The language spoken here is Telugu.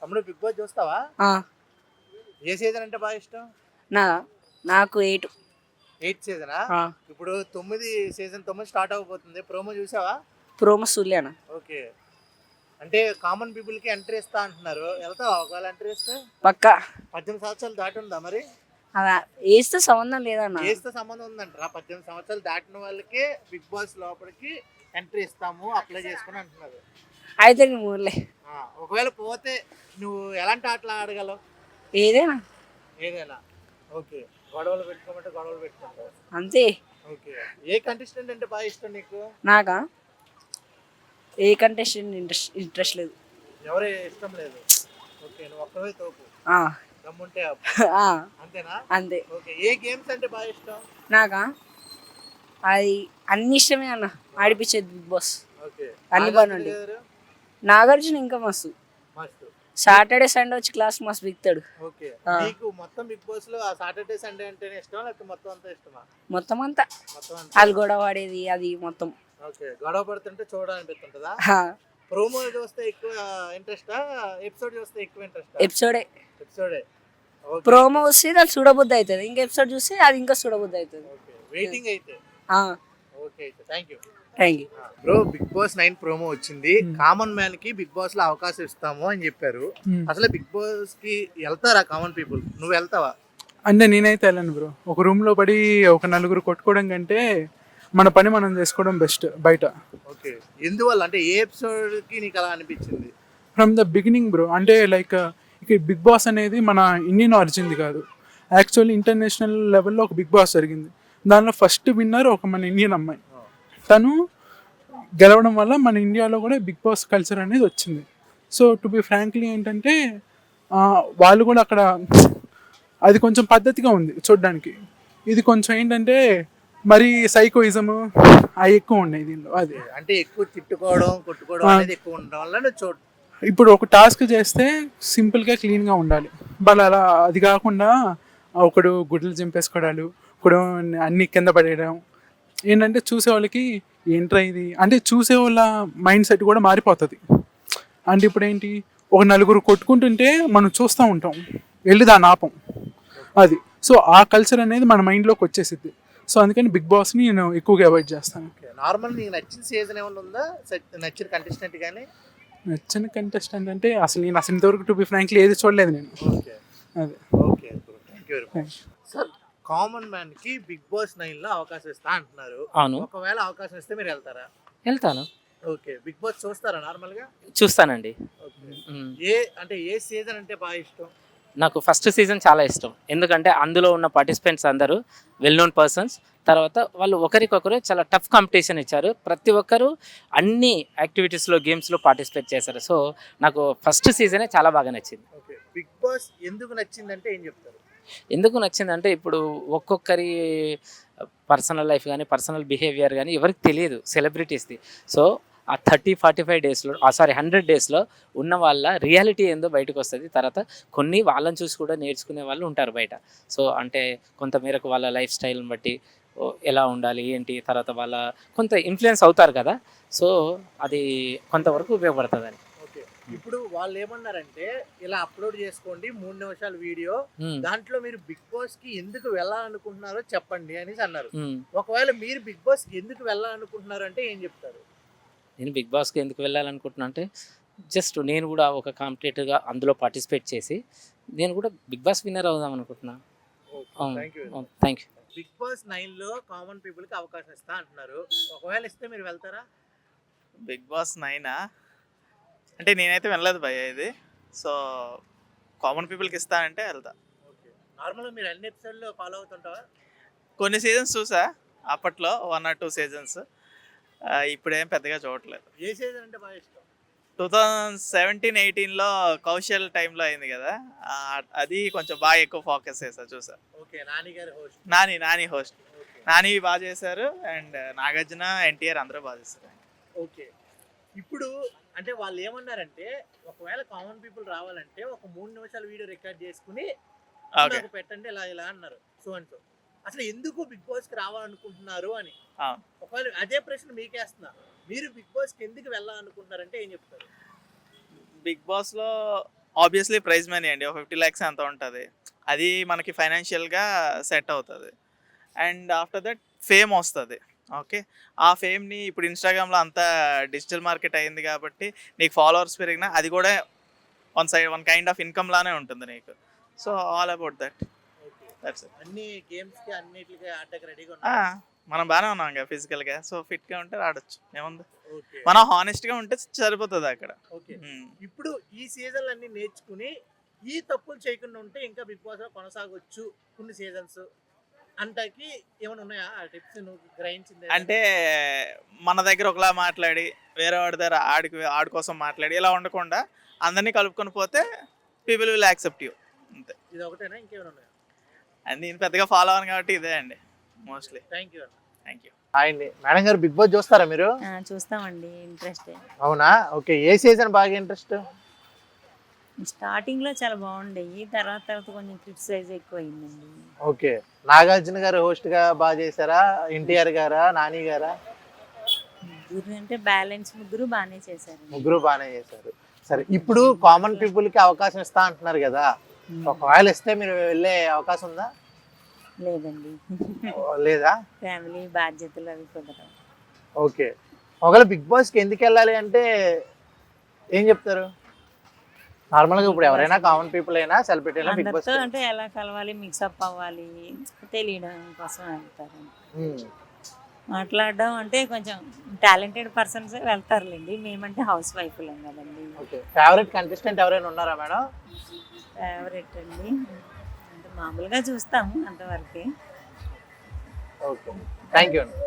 తమ్ముడు బిగ్ బాస్ చూస్తావా? ఆ, ఏ సీజన్ అంటే బాగా ఇష్టం? నాకు 8. 8 సీజనా? ఇప్పుడు 9 సీజన్ 9 స్టార్ట్ అవబోతుంది. ప్రోమో చూసావా? ప్రోమో సూర్యానా? ఓకే. అంటే కామన్ పీపుల్ కి ఎంట్రీ ఇస్తా అంటున్నారు. వెళ్తావా ఒకవేళ ఎంట్రీ ఇస్తే? పక్కా. 18 సంవత్సరాలు దాటి ఉందా మరి? అలా వేస్తే సంబంధం లేదన్న. ఏస్తే సంబంధం ఉందంటారా? 18 సంవత్సరాలు దాటిన వాళ్ళకి బిగ్ బాస్ లోపలికి ఎంట్రీ ఇస్తాము, అప్లై చేసుకుని అంటున్నారు. అయితే నీ ఊర్లే ఒకవేళ పోతే నువ్వు ఎలాంటి ఆటలు ఆడగలవు? ఏదైనా ఏదైనా. ఓకే. గొడవలు పెట్టుకోమంటే గొడవలు పెట్టుకుంటావు. అంతే. ఓకే. ఏ కంటెస్టెంట్ అంటే బాగా ఇష్టం నీకు? నాకా ఏ కంటెస్టెంట్ ఇంట్రెస్ట్ లేదు. ఎవరే ఇష్టం లేదు? ఓకే. నువ్వు ఒక్కవే తోపు. ఆ, దమ్ముంటే ఆ, అంతేనా? అంతే. ఓకే. ఏ గేమ్స్ అంటే బాగా ఇష్టం? నాకా అది అన్ని ఇష్టమే అన్న. ఆడిపించేది బిగ్ బాస్ ఓకే. అన్ని బాగుంది. నాగార్జున ఇంకా మస్తు. మస్తు. సాటర్డే సండే వచ్చి క్లాస్ మస్తు బిగుతాడు. ఓకే. నీకు మొత్తం బిగ్ బాస్ లో ఆ సాటర్డే సండే అంటేనే ఇష్టమా లేకపోతే మొత్తం అంతా ఇష్టమా? మొత్తం అంతా మొత్తం అంతా. వాళ్ళు గొడవ వాడేది అది మొత్తం. ఓకే. గొడవ పడుతుంటే చూడాలనిపిస్తుంటదా? ఆ, ప్రోమో చూస్తే ఎక్కువ ఇంట్రెస్టా? ఎపిసోడ్ చూస్తే ఎక్కువ ఇంట్రెస్టా? ఎపిసోడే. ఎపిసోడే. ఓకే. ప్రోమో వస్తే అది చూడబుద్ధి అవుతుంది, ఇంకా ఎపిసోడ్ చూస్తే అది ఇంకా చూడబుద్ధి అవుతుంది. ఓకే. వెయిటింగ్ అయితే. ఓకే. అయితే thank you. Thank you. Bro, Bigg Boss 9 promo వచ్చింది. కామన్ మ్యాన్ కి బిగ్ బాస్ లో అవకాశం ఇస్తాము అని చెప్పారు. అసలు బిగ్ బాస్ కి వెళ్తారా కామన్ పీపుల్? నువ్వు వెళ్తావా? అంటే నేనైతే వెళ్ళను బ్రో. ఒక రూమ్లో పడి ఒక నలుగురు కొట్టుకోవడం కంటే మన పని మనం చేసుకోవడం బెస్ట్ బయట. ఓకే. ఎందువల్ల అంటే ఏ ఎపిసోడ్ కి నీకు అలా అనిపించింది? From the beginning bro. అంటే లైక్ ఇక బిగ్ బాస్ అనేది మన ఇండియన్ ఆరిజిన్ది కాదు, యాక్చువల్లీ ఇంటర్నేషనల్ లెవెల్లో ఒక బిగ్ బాస్ జరిగింది. దానిలో ఫస్ట్ విన్నర్ ఒక మన ఇండియన్ అమ్మాయి. తను గెలవడం వల్ల మన ఇండియాలో కూడా బిగ్ బాస్ కల్చర్ అనేది వచ్చింది. సో టు బి ఫ్రాంక్లీ ఏంటంటే వాళ్ళు కూడా అక్కడ అది కొంచెం పద్ధతిగా ఉంది చూడడానికి. ఇది కొంచెం ఏంటంటే మరి సైకోయిజము అవి ఎక్కువ ఉన్నాయి దీనిలో. అది అంటే ఎక్కువ తిట్టుకోవడం కొట్టుకోవడం అనేది ఎక్కువ ఉండడం వల్ల నువ్వు చూడు. ఇప్పుడు ఒక టాస్క్ చేస్తే సింపుల్గా క్లీన్గా ఉండాలి, వాళ్ళు అలా అది కాకుండా ఒకడు గుడ్లు చింపేసుకోవడాలు, ఒకడు అన్ని కింద పడేయడం. ఏంటంటే చూసే వాళ్ళకి ఏంట్రా ఇది అంటే చూసే వాళ్ళ మైండ్ సెట్ కూడా మారిపోతుంది. అంటే ఇప్పుడు ఏంటి, ఒక నలుగురు కొట్టుకుంటుంటే మనం చూస్తూ ఉంటాం, వెళ్ళి దాన్ని ఆపం. అది సో ఆ కల్చర్ అనేది మన మైండ్లోకి వచ్చేసిద్ది. సో అందుకని బిగ్ బాస్ని నేను ఎక్కువగా అవాయిడ్ చేస్తాను. నార్మల్ నీకు నచ్చిన సీజన్ ఏమైనా ఉందా? నచ్చిన కంటెస్టెంట్ కానీ? నచ్చిన కంటెస్టెంట్ అంటే అసలు నేను ఇంతవరకు టు బి ఫ్రాంక్లీ ఏది చూడలేదు నేను. ఓకే. అదే. Okay. Thank you very much. Sir, common man కి బిగ్ బాస్ 9 లో అవకాశం ఇస్తా అంటున్నారు. అవును, ఒకవేళ అవకాశం ఇస్తే మీరు వెళ్తారా? వెళ్తాను. ఓకే. బిగ్ బాస్ చూస్తారా నార్మల్ గా? చూస్తానండి. ఓకే. మ్మ్. ఏ సీజన్ అంటే బాగా ఇష్టం? నాకు ఫస్ట్ సీజన్ చాలా ఇష్టం. ఎందుకంటే అందులో ఉన్న పార్టిసిపెంట్స్ అందరూ వెల్ నోన్ పర్సన్స్. తర్వాత వాళ్ళు ఒకరికొకరు చాలా టఫ్ కాంపిటీషన్ ఇచ్చారు. ప్రతి ఒక్కరు అన్ని యాక్టివిటీస్లో గేమ్స్లో పార్టిసిపేట్ చేశారు. సో నాకు ఫస్ట్ సీజనే చాలా బాగా నచ్చింది. ఓకే. బిగ్ బాస్ ఎందుకు నచ్చిందంటే ఏం చెప్తారు? ఎందుకు నచ్చిందంటే ఇప్పుడు ఒక్కొక్కరి పర్సనల్ లైఫ్ కానీ పర్సనల్ బిహేవియర్ కానీ ఎవరికి తెలియదు సెలబ్రిటీస్ది. సో ఆ 30-45 డేస్లో 100 డేస్లో ఉన్న వాళ్ళ రియాలిటీ ఏందో బయటకు వస్తుంది. తర్వాత కొన్ని వాళ్ళని చూసి కూడా నేర్చుకునే వాళ్ళు ఉంటారు బయట. సో అంటే కొంతమేరకు వాళ్ళ లైఫ్ స్టైల్ని బట్టి ఎలా ఉండాలి ఏంటి, తర్వాత వాళ్ళ కొంత ఇన్ఫ్లుయెన్స్ అవుతారు కదా. సో అది కొంతవరకు ఉపయోగపడుతుందని. ఓకే. ఇప్పుడు వాళ్ళు ఏమన్నారంటే ఇలా అప్లోడ్ చేసుకోండి 3 నిమిషాల వీడియో, దాంట్లో మీరు బిగ్ బాస్ కి ఎందుకు వెళ్ళాలనుకుంటున్నారో చెప్పండి అనేసి అన్నారు. ఒకవేళ మీరు బిగ్ బాస్ కి ఎందుకు వెళ్ళాలనుకుంటున్నారు అంటే ఏం చెప్తారు? నేను బిగ్ బాస్కి ఎందుకు వెళ్ళాలనుకుంటున్నా అంటే జస్ట్ నేను కూడా ఒక కాంపిటేటివ్గా అందులో పార్టిసిపేట్ చేసి నేను కూడా బిగ్ బాస్ విన్నర్ అవుదాం అనుకుంటున్నా. Thank you. బిగ్ బాస్ 9 లో కామన్ పీపుల్ కి అవకాశం ఇస్తా అంటున్నారు. ఒకవేళ ఇస్తే మీరు వెళ్తారా? బిగ్ బాస్ 9 అంటే నేనైతే వెళ్ళలేదు భయ్య ఇది. సో కామన్ పీపుల్కి ఇస్తా అంటే వెళ్తా. ఓకే. నార్మల్గా మీరు అన్ని ఎపిసోడ్లో ఫాలో అవుతుంటావా? కొన్ని సీజన్స్ చూసా అప్పట్లో, 1 or 2 సీజన్స్. ఇప్పుడేం పెద్దగా చూడట్లేదు. ఏ సీజన్ అంటే బాగా ఇష్టం? 2017-18లో కౌశల్ టైంలో అయింది కదా, అది కొంచెం బాగా ఎక్కువ ఫోకస్ చేశా చూసా. ఓకే. నాని గారి హోస్ట్. నాని హోస్ట్. నాని బాగా చేశారు అండ్ నాగార్జున, ఎన్టీఆర్ అందరూ బాగా చేశారు. ఓకే. ఇప్పుడు అంటే వాళ్ళు ఏమన్నారంటే ఒకవేళ కామన్ పీపుల్ రావాలంటే ఒక 3 నిమిషాల వీడియో రికార్డ్ చేసుకుని నాకు పెట్టండి ఇలా ఇలా అన్నారు. సో అండ్ సో అసలు ఎందుకు బిగ్ బాస్ కి రావాలనుకుంటున్నారు అని. ఒకవేళ అదే ప్రశ్న మీకేస్తున్నా, మీరు బిగ్ బాస్ కి ఎందుకు వెళ్ళాలనుకుంటున్నారంటే ఏం చెప్తారు? బిగ్ బాస్లో ఆబ్వియస్లీ ప్రైజ్ మనీ అండి, ఒక 50 lakhs ఎంత ఉంటుంది, అది మనకి ఫైనాన్షియల్గా సెట్ అవుతుంది. అండ్ ఆఫ్టర్ దట్ ఫేమ్ వస్తుంది. ఓకే, ఆ ఫేమ్ని ఇప్పుడు ఇన్స్టాగ్రామ్లో అంతా డిజిటల్ మార్కెట్ అయింది కాబట్టి నీకు ఫాలోవర్స్ పెరిగినా అది కూడా వన్ కైండ్ ఆఫ్ ఇన్కమ్ లానే ఉంటుంది నీకు. So all about that. That's it. అన్ని గేమ్స్ కి అన్నిటికీ ఆటకి రెడీగా మనం బాగానే ఉన్నాం కదా ఫిజికల్గా, సో ఫిట్గా ఉంటే ఆడొచ్చు, ఏముంది. ఓకే మనం హానెస్ట్గా ఉంటే సరిపోతుంది అక్కడ. ఓకే. ఇప్పుడు ఈ సీజన్లు అన్ని నేర్చుకుని ఈ తప్పులు చేయకుండా ఉంటే ఇంకా బిగ్ బాస్ లో కొనసాగొచ్చు కొన్ని సీజన్స్ అంతకి ఏమైనా ఉన్నాయా ఆ టిప్స్ నువ్వు గ్రహించింది? అంటే మన దగ్గర ఒకలా మాట్లాడి వేరే వాడి దగ్గర ఆడి కోసం మాట్లాడి ఇలా ఉండకుండా అందరినీ కలుపుకొని పోతే పీపుల్ విల్ యాక్సెప్ట్ యూ, అంతే. ఇది ఒకటేనా ఇంకేమైనా ఉన్నాయా? అండ్ నేను పెద్దగా ఫాలో అవ్వను కాబట్టి ఇదే అండి mostly. Thank you. Thank you. Hi అండి. మేడం గారు బిగ్ బాస్ చూస్తారా మీరు? చూస్తామండి, ఇంట్రెస్ట్. అవునా? ఓకే, ఏ సీజన్ బాగా ఇంట్రెస్ట్? స్టార్టింగ్ లో చాలా బాగుండేవి, తర్వాత తర్వాత కొంచెం క్రిటిసైజ్ ఎక్కువ అయిందండి. ఓకే, నాగార్జున గారు హోస్ట్ గా బాగా చేశారా, ఎన్టీఆర్ గారా, నాని గారా? ముగ్గురు అంటే బ్యాలెన్స్, ముగ్గురు బాగానే చేశారు. ముగ్గురు బాగానే చేశారు. సరే, ఇప్పుడు కామన్ పీపుల్ కి అవకాశం ఇస్తా అంటున్నారు కదా, ఒకవేళ ఇస్తే మీరు వెళ్ళే అవకాశం ఉందా? లేదండి, లేదా? ఫ్యామిలీ బాధ్యతలు అవి కుదరవు. ఓకే, ఒకవేళ బిగ్ బాస్ కి ఎందుకు వెళ్ళాలి అంటే ఏం చెప్తారు? నార్మల్ గా ఇప్పుడు ఎవరైనా కామన్ పీపుల్ అయినా సెలబ్రిటీ అయినా బిగ్ బాస్ అందరితో అంటే ఎలా కలవాలి, మిక్సప్ అవ్వాలి తెలియడం కోసం వెళ్తారు. మాట్లాడడం అంటే కొంచెం టాలెంటెడ్ పర్సన్స్ వెళ్తారులేండి, మేమంటే హౌస్ వైఫ్లం కదండి. ఓకే, ఫేవరెట్ కంటెస్టెంట్ ఎవరైనా ఉన్నారా మేడం? ఫేవరెట్ అండి అంటే మామూలుగా చూస్తాము అంతవరకే. ఓకే, థ్యాంక్ యూ అండి.